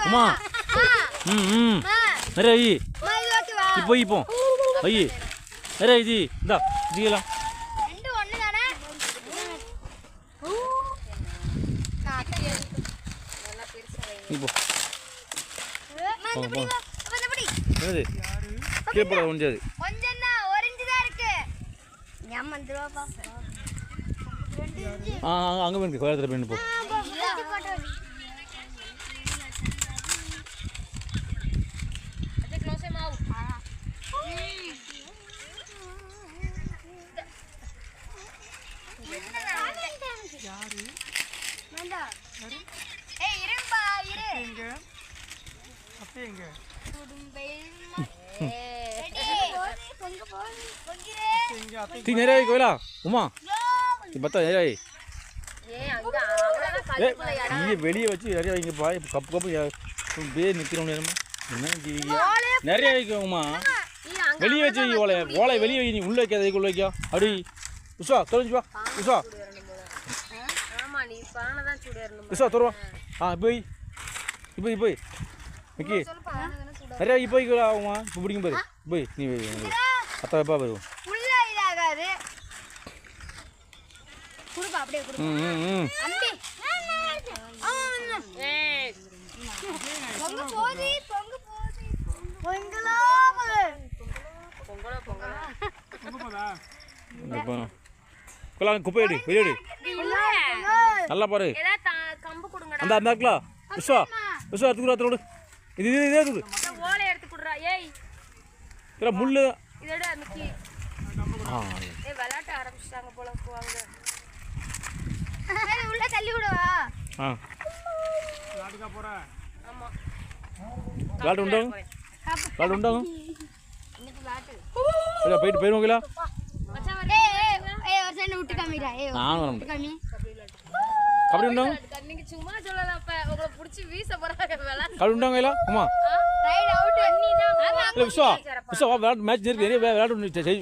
உமா நிறைய ஐ இப்போ இப்போ ஐ நிறைய இது இந்தா இதுக்கலாம் இப்போ என்னது கேப்பட முடியாது அங்கே போய் கோயத்தில் போய் போ நேரே கோயிலா உமா பத்தா நேரே இங்கே வெளியே வச்சு நிறைய வைங்க பாய் கப்பு கப்பு பே நிற்கிறோம் நேரமா என்ன நிறைய வைக்கோம்மா வெளியே வச்சு ஓலை ஓலை வெளியே வை நீ உள்ள வைக்காத உள்ள வைக்கா அப்படி உஷா தொலைஞ்சு வா உஷா உஷா தருவா போய் இப்போ போய் ஓகே நிறையா இப்போ ஆகுமா இப்போ பிடிக்கும் பாரு போய் நீ அத்தா வைப்பா பாரு குப்பையடி வெளியடி நல்லா பாரு அந்த அந்த இருக்குல்ல விஸ்வா விஸ்வா எடுத்துக்கூட அதோடு இது இது இதே இருக்குது ஓலை எடுத்து குடுறா ஏய் இதெ முள்ளு இதோட அன்னைக்கு விளையாட்ட ஆரம்பிச்சிட்டாங்க போல போவாங்க உள்ள தள்ளி விடுவா விளையாடுக்க போற ஆமா விளையாட்டு உண்டோ விளையாட்டு உண்டோ இன்னைக்கு விளையாட்டு இல்ல போயிட்டு போயிருவோங்களா மச்சான் வர ஏய் ஒரு சைடு விட்டு காமிடா ஏய் நான் வரேன் காமி கபடி உண்டோ கண்ணிக்கு சும்மா சொல்லல அப்ப உங்களை புடிச்சு வீச போறாங்க விளையாட்டு கபடி உண்டோங்களா அம்மா ரைட் அவுட் நீ தான் விஸ்வா விஸ்வா மேட்ச் இருக்கு நிறைய விளையாட்டு